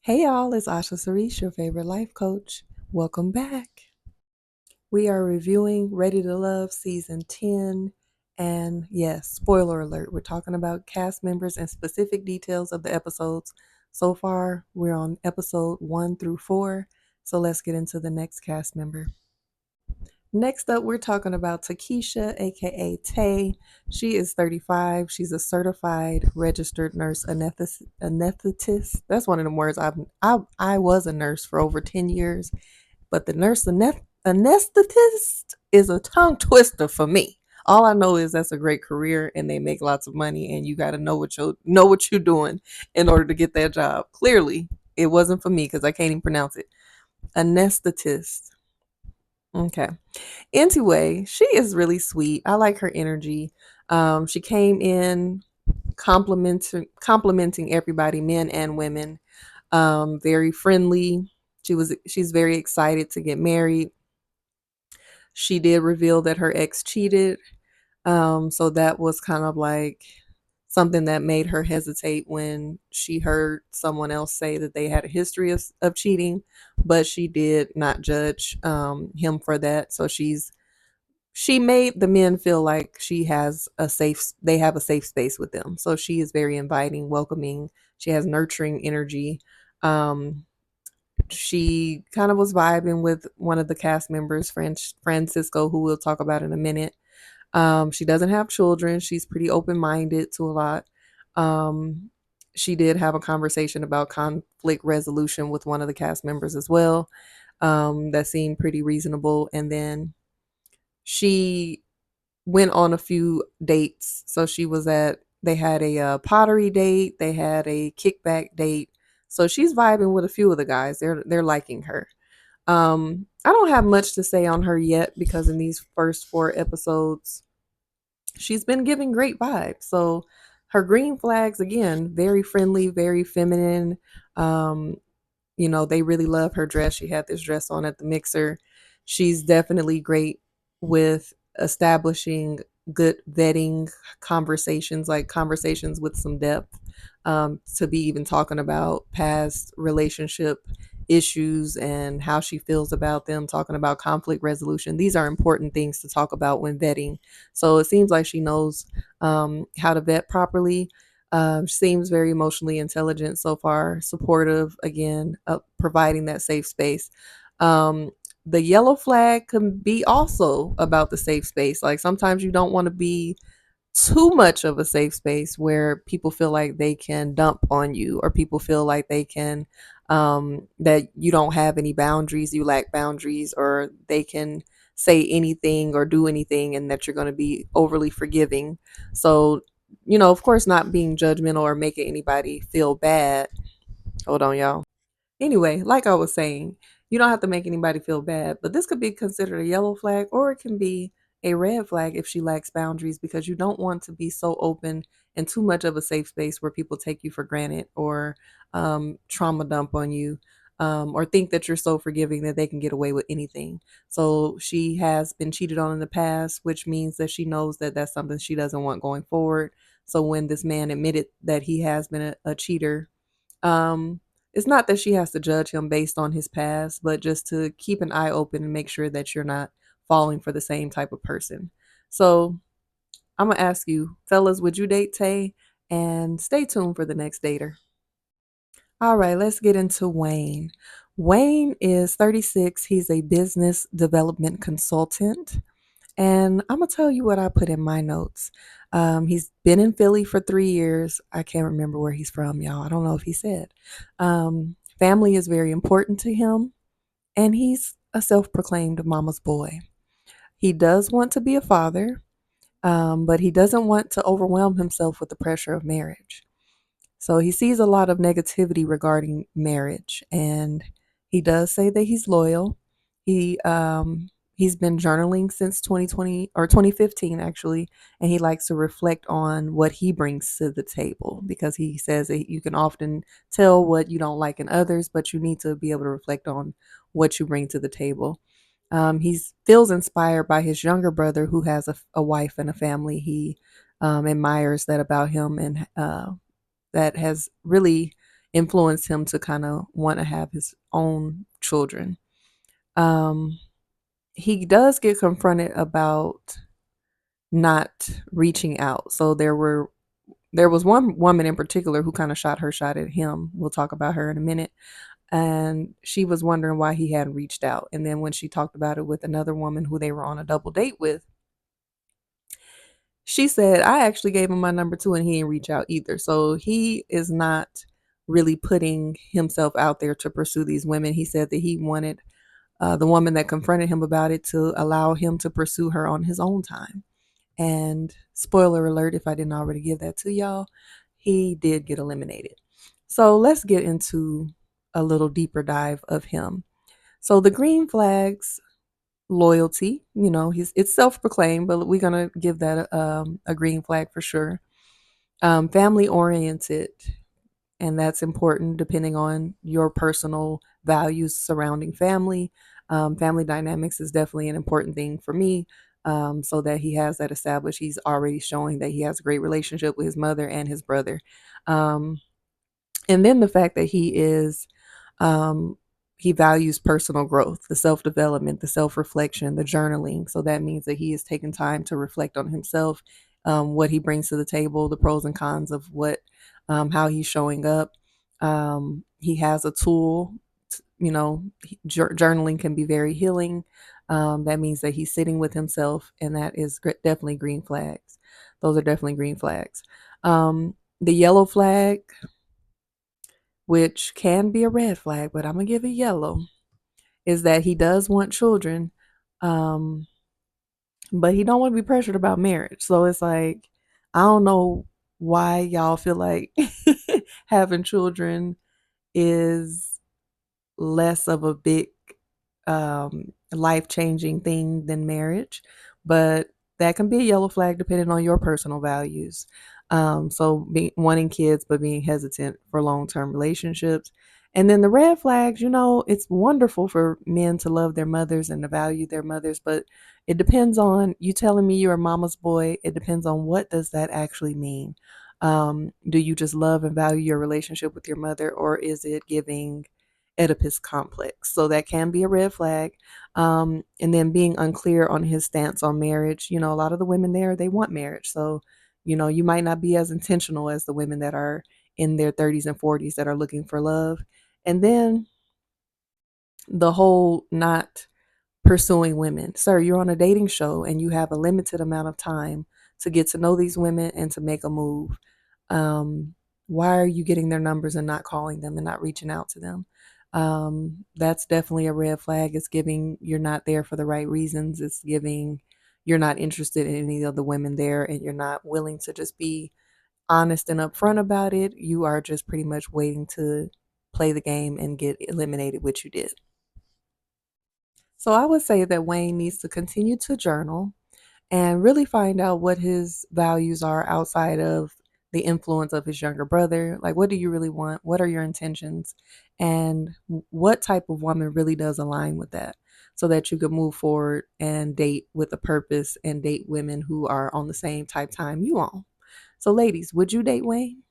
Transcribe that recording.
Hey y'all, it's Osha Cerese, your favorite life coach. Welcome back. We are reviewing Ready to Love season 10. And yes, spoiler alert, we're talking about cast members and specific details of the episodes. So far, we're on episode 1 through 4. So let's get into the next cast member. Next up, we're talking about Takesha, aka Tae. She is 35. She's a certified registered nurse anesthetist. That's one of the words I was a nurse for over 10 years, but the anesthetist is a tongue twister for me. All I know is that's a great career and they make lots of money and you got to know what you're doing in order to get that job. Clearly, it wasn't for me because I can't even pronounce it. Anesthetist. Okay. Anyway, she is really sweet. I like her energy. She came in complimenting everybody, men and women. Very friendly. She's very excited to get married. She did reveal that her ex cheated. So that was kind of like something that made her hesitate when she heard someone else say that they had a history of cheating, but she did not judge him for that. So she made the men feel like they have a safe space with them. So she is very inviting, welcoming. She has nurturing energy. Um, she kind of was vibing with one of the cast members, Francisco, who we'll talk about in a minute. She doesn't have children. She's pretty open minded to a lot. Um, she did have a conversation about conflict resolution with one of the cast members as well. That seemed pretty reasonable. And then she went on a few dates. So they had a pottery date, they had a kickback date. So she's vibing with a few of the guys. They're liking her. I don't have much to say on her yet because in these first 4 episodes, she's been giving great vibes. So her green flags, again, very friendly, very feminine. Um, they really love her dress. She had this dress on at the mixer. She's definitely great with establishing good vetting conversations, like conversations with some depth, to be even talking about past relationship issues and how she feels about them, talking about conflict resolution. These are important things to talk about when vetting. So it seems like she knows how to vet properly. Seems very emotionally intelligent so far, supportive, again, providing that safe space. Um, the yellow flag can be also about the safe space. Like sometimes you don't want to be too much of a safe space where people feel like they can dump on you or people feel like they can that you don't have any boundaries, you lack boundaries, or they can say anything or do anything and that you're going to be overly forgiving. So, of course, not being judgmental or making anybody feel bad. Hold on, y'all. Anyway, like I was saying, you don't have to make anybody feel bad, but this could be considered a yellow flag or it can be a red flag if she lacks boundaries because you don't want to be so open and too much of a safe space where people take you for granted or trauma dump on you, or think that you're so forgiving that they can get away with anything. So she has been cheated on in the past, which means that she knows that that's something she doesn't want going forward. So when this man admitted that he has been a cheater, um, it's not that she has to judge him based on his past, but just to keep an eye open and make sure that you're not falling for the same type of person. So I'm gonna ask you, fellas, would you date Tay? And stay tuned for the next dater. All right, let's get into Wayne. Wayne is 36. He's a business development consultant. And I'm going to tell you what I put in my notes. He's been in Philly for 3 years. I can't remember where he's from, y'all. I don't know if he said. Family is very important to him, and he's a self proclaimed mama's boy. He does want to be a father, but he doesn't want to overwhelm himself with the pressure of marriage. So he sees a lot of negativity regarding marriage, and he does say that he's loyal. He's been journaling since 2020 or 2015 actually, and he likes to reflect on what he brings to the table because he says that you can often tell what you don't like in others, but you need to be able to reflect on what you bring to the table. He feels inspired by his younger brother who has a wife and a family. He admires that about him and that has really influenced him to kind of want to have his own children. Um, he does get confronted about not reaching out. So there was one woman in particular who kind of shot her shot at him. We'll talk about her in a minute. And she was wondering why he hadn't reached out. And then when she talked about it with another woman who they were on a double date with, she said, I actually gave him my number too, and he didn't reach out either. So he is not really putting himself out there to pursue these women. He said that he wanted the woman that confronted him about it to allow him to pursue her on his own time. And spoiler alert, if I didn't already give that to y'all, he did get eliminated. So let's get into a little deeper dive of him. So the green flags, loyalty, it's self-proclaimed, but we're gonna give that a green flag for sure. Family oriented, and that's important depending on your personal values surrounding family. Family dynamics is definitely an important thing for me. So that he has that established. He's already showing that he has a great relationship with his mother and his brother. Um, and then the fact that um, he values personal growth, the self development, the self reflection, the journaling. So that means that he is taking time to reflect on himself, what he brings to the table, the pros and cons of how he's showing up. He has a tool. Journaling can be very healing. That means that he's sitting with himself, and that is definitely green flags. Those are definitely green flags. The yellow flag, which can be a red flag, but I'm gonna give it yellow, is that he does want children, um, but he don't want to be pressured about marriage. So it's like, I don't know why y'all feel like having children is less of a big life changing thing than marriage, but that can be a yellow flag depending on your personal values. Wanting kids, but being hesitant for long term relationships. And then the red flags, it's wonderful for men to love their mothers and to value their mothers, but it depends on you telling me you're a mama's boy. It depends on what does that actually mean. Do you just love and value your relationship with your mother, or is it giving Oedipus complex? So that can be a red flag. And then being unclear on his stance on marriage. A lot of the women there, they want marriage. So, you might not be as intentional as the women that are in their 30s and 40s that are looking for love. And then the whole not pursuing women. Sir, you're on a dating show and you have a limited amount of time to get to know these women and to make a move. Um, why are you getting their numbers and not calling them and not reaching out to them? That's definitely a red flag. It's giving you're not there for the right reasons. It's giving you're not interested in any of the women there, and you're not willing to just be honest and upfront about it. You are just pretty much waiting to play the game and get eliminated, which you did. So I would say that Wayne needs to continue to journal and really find out what his values are outside of the influence of his younger brother. Like, what do you really want? What are your intentions? And what type of woman really does align with that, so that you could move forward and date with a purpose and date women who are on the same type time you on. So, ladies, would you date Wayne?